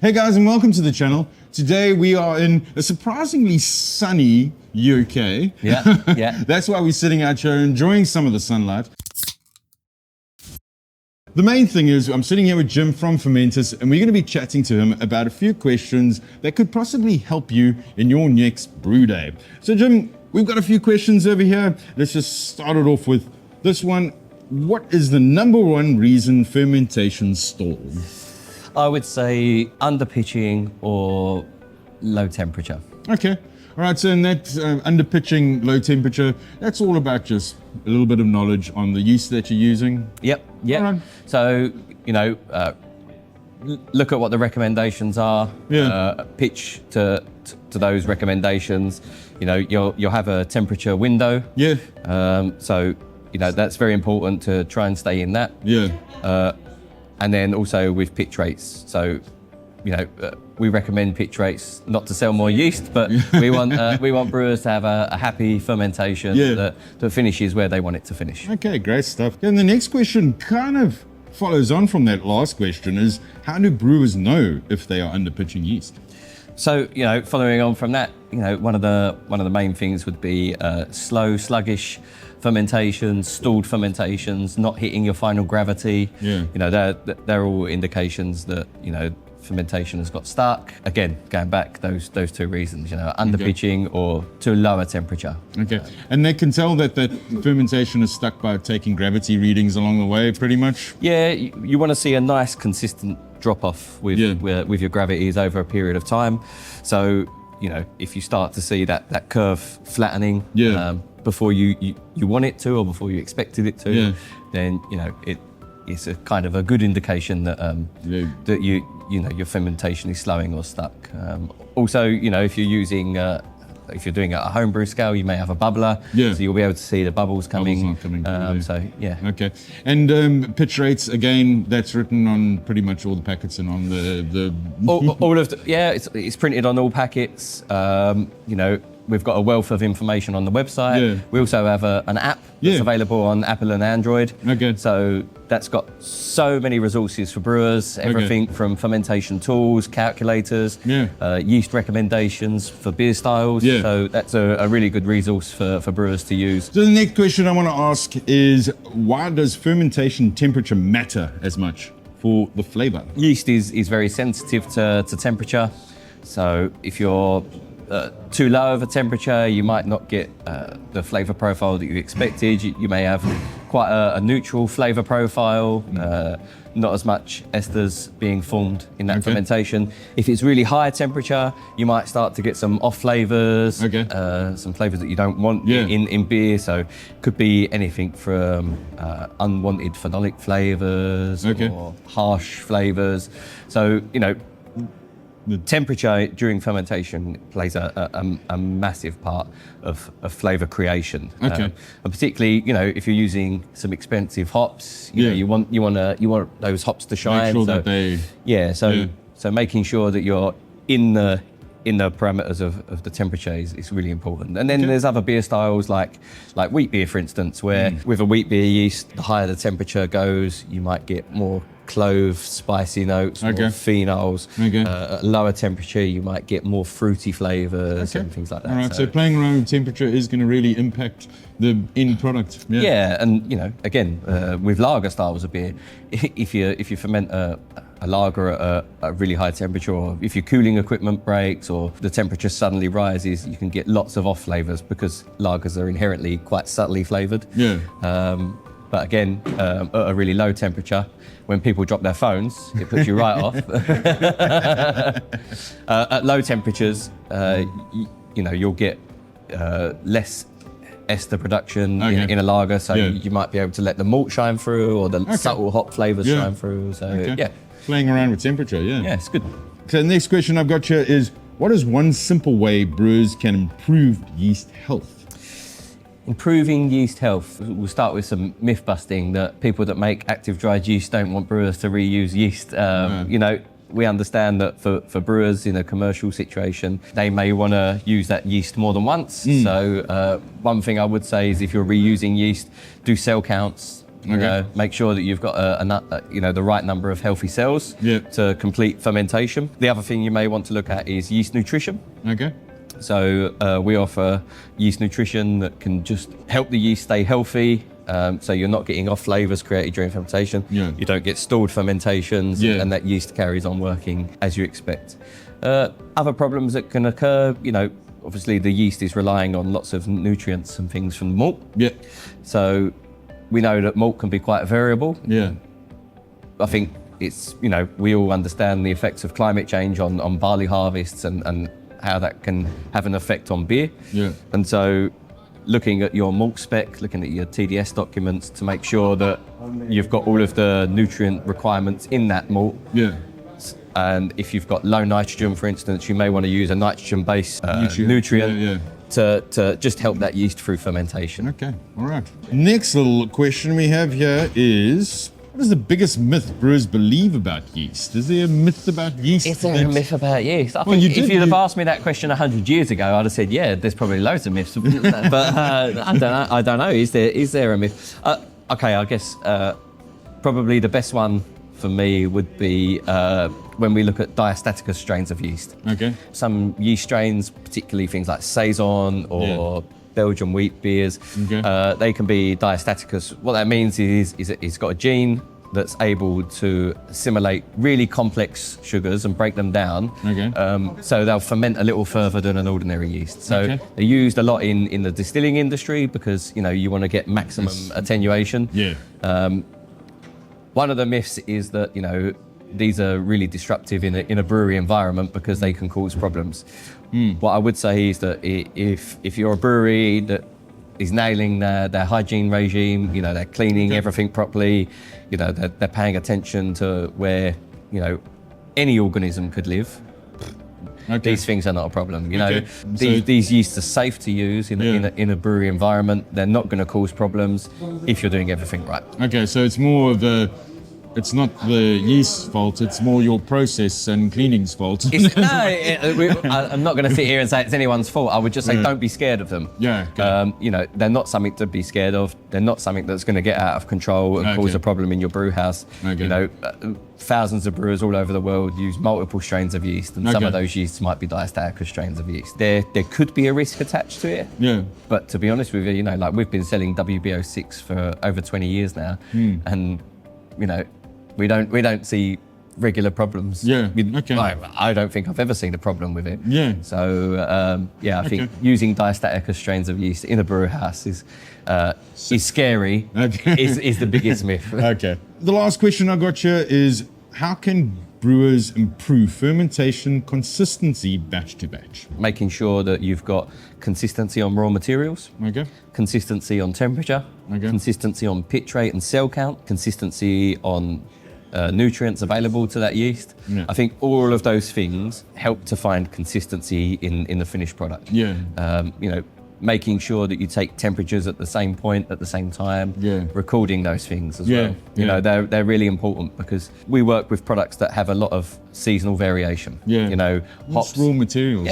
Hey guys, and welcome to the channel. Today we are in a surprisingly sunny UK. Yeah. That's why we're sitting out here enjoying some of the sunlight. The main thing is I'm sitting here with Jim from Fermentis, and we're going to be chatting to him about a few questions that could possibly help you in your next brew day. So Jim, we've got a few questions over here. Let's just start it off with this one. What is the number one reason fermentation stalls? I would say underpitching or low temperature. Okay. All right, so in that underpitching, low temperature, that's all about just a little bit of knowledge on the yeast that you're using. Yep. All right. So, look at what the recommendations are. Yeah. Pitch to those recommendations. You'll have a temperature window. Yeah. So, that's very important to try and stay in that. Yeah. And then also with pitch rates. So, we recommend pitch rates not to sell more yeast, but we want brewers to have a happy fermentation that finishes where they want it to finish. Okay, great stuff. And the next question kind of follows on from that last question is, how do brewers know if they are underpitching yeast? So, following on from that, one of the main things would be slow, sluggish fermentations, stalled fermentations, not hitting your final gravity. Yeah. They're all indications that, fermentation has got stuck. Again, going back, those two reasons, underpitching or to lower temperature. Okay. And they can tell that fermentation is stuck by taking gravity readings along the way, pretty much? Yeah, you want to see a nice consistent drop off with your gravities over a period of time. So, if you start to see that curve flattening before you want it to or before you expected it to, then it's a kind of a good indication that that your fermentation is slowing or stuck. Also, if you're using if you're doing it at a homebrew scale, you may have a bubbler, so you'll be able to see the bubbles coming. Okay. And pitch rates, again, that's written on pretty much all the packets and on the all of it's printed on all packets. We've got a wealth of information on the website. Yeah. We also have an app that's available on Apple and Android. Okay. So that's got so many resources for brewers, everything from fermentation tools, calculators, yeast recommendations for beer styles. Yeah. So that's a really good resource for brewers to use. So the next question I want to ask is, why does fermentation temperature matter as much for the flavour? Yeast is very sensitive to temperature. So if you're too low of a temperature, you might not get the flavour profile that you expected. You may have quite a neutral flavour profile, not as much esters being formed in that fermentation. If it's really high temperature, you might start to get some off flavours, some flavours that you don't want in beer. So it could be anything from unwanted phenolic flavours or harsh flavours. So, the temperature during fermentation plays a massive part of flavour creation, and particularly if you're using some expensive hops, you want those hops to shine. Make sure that they so making sure that you're in the parameters of the temperature is really important. And then there's other beer styles like wheat beer, for instance, where with a wheat beer yeast, the higher the temperature goes, you might get more clove, spicy notes, more phenols. At lower temperature, you might get more fruity flavours and things like that. All right, so playing around with temperature is going to really impact the end product. And again, with lager styles of beer, if you ferment a lager at a really high temperature, or if your cooling equipment breaks or the temperature suddenly rises, you can get lots of off flavours because lagers are inherently quite subtly flavoured. But again, at a really low temperature, when people drop their phones, it puts you right off. At low temperatures, you'll get less ester production in a lager, so you might be able to let the malt shine through or the subtle hop flavours shine through. So playing around with temperature, yeah, it's good. So the next question I've got here is, what is one simple way brewers can improve yeast health? Improving yeast health. We'll start with some myth busting that people that make active dried yeast don't want brewers to reuse yeast. We understand that for brewers in a commercial situation, they may want to use that yeast more than once. So one thing I would say is if you're reusing yeast, do cell counts You know, make sure that you've got the right number of healthy cells to complete fermentation. The other thing you may want to look at is yeast nutrition. Okay. So we offer yeast nutrition that can just help the yeast stay healthy. So you're not getting off flavours created during fermentation. Yeah. You don't get stalled fermentations, and that yeast carries on working as you expect. Other problems that can occur, obviously the yeast is relying on lots of nutrients and things from the malt. Yeah. So we know that malt can be quite variable. Yeah. I think it's, we all understand the effects of climate change on barley harvests and how that can have an effect on beer. Yeah. And so looking at your malt spec, looking at your TDS documents to make sure that you've got all of the nutrient requirements in that malt. Yeah. And if you've got low nitrogen, for instance, you may want to use a nitrogen-based nutrient to just help that yeast through fermentation. Okay, all right. Next little question we have here is, what is the biggest myth brewers believe about yeast? Is there a myth about yeast? Is there a myth about yeast? I Well, think you if did- you'd have asked me that question 100 years ago, I'd have said, yeah, there's probably loads of myths. But I don't know. Is there a myth? Okay, I guess probably the best one for me would be when we look at diastaticus strains of yeast. Okay. Some yeast strains, particularly things like Saison or Belgian wheat beers, they can be diastaticus. What that means is it's got a gene that's able to assimilate really complex sugars and break them down. Okay. So they'll ferment a little further than an ordinary yeast. So they're used a lot in the distilling industry because you want to get maximum attenuation. Yeah. One of the myths is that these are really disruptive in a brewery environment because they can cause problems. What I would say is that if you're a brewery that is nailing their hygiene regime, they're cleaning everything properly, they're paying attention to where any organism could live. These things are not a problem. These yeasts are safe to use in a brewery environment. They're not going to cause problems if you're doing everything right. Okay, so it's more of it's not the yeast's fault, it's more your process and cleaning's fault. I'm not going to sit here and say it's anyone's fault. I would just say don't be scared of them. Yeah. Okay. They're not something to be scared of. They're not something that's going to get out of control and cause a problem in your brew house. Okay. Thousands of brewers all over the world use multiple strains of yeast, and some of those yeasts might be diastaticus strains of yeast. There could be a risk attached to it. Yeah. But to be honest with you, we've been selling WBO6 for over 20 years now, and we don't see regular problems. Yeah. Okay. I don't think I've ever seen a problem with it. Yeah. So I think using diastaticus strains of yeast in a brew house is scary. Is the biggest myth. Okay. The last question I got here is, how can brewers improve fermentation consistency batch to batch? Making sure that you've got consistency on raw materials, consistency on temperature, consistency on pitch rate and cell count, consistency on nutrients available to that yeast. I think all of those things help to find consistency in the finished product. Making sure that you take temperatures at the same point at the same time, recording those things as well. They're really important because we work with products that have a lot of seasonal variation. Hops, raw materials.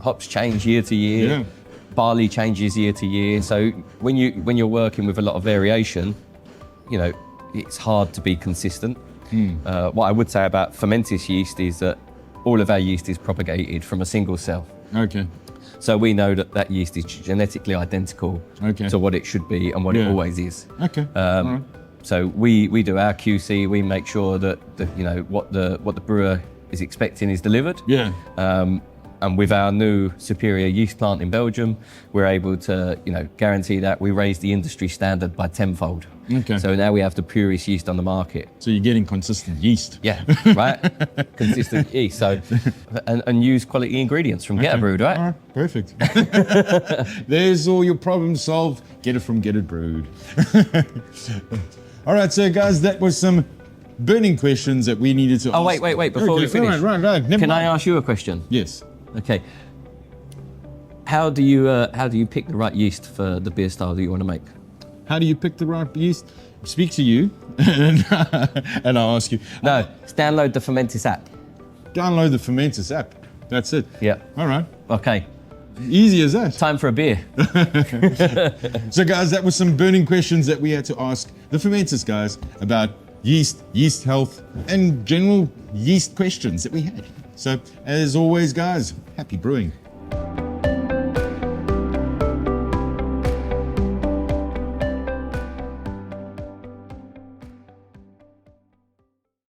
Hops change year to year. Barley changes year to year. So when you're working with a lot of variation, it's hard to be consistent. What I would say about Fermentis yeast is that all of our yeast is propagated from a single cell. Okay. So we know that yeast is genetically identical to what it should be and what it always is. Okay. So we do our QC. We make sure that what the brewer is expecting is delivered. And with our new superior yeast plant in Belgium, we're able to guarantee that we raise the industry standard by tenfold. Okay. So now we have the purest yeast on the market. So you're getting consistent yeast. Yeah, right. Consistent yeast. So and use quality ingredients from Geterbrewed, right? All right, perfect. There's all your problems solved. Get it from Geterbrewed. All right, so guys, that was some burning questions that we needed to ask. Wait. Before we finish, right. Can I ask you a question? Yes. Okay. How do you pick the right yeast for the beer style that you want to make? How do you pick the right yeast? Speak to you, and I'll ask you. No, download the Fermentis app. Download the Fermentis app. That's it. Yeah. All right. Okay. Easy as that. Time for a beer. So guys, that was some burning questions that we had to ask the Fermentis guys about yeast health, and general yeast questions that we had. So as always guys, happy brewing.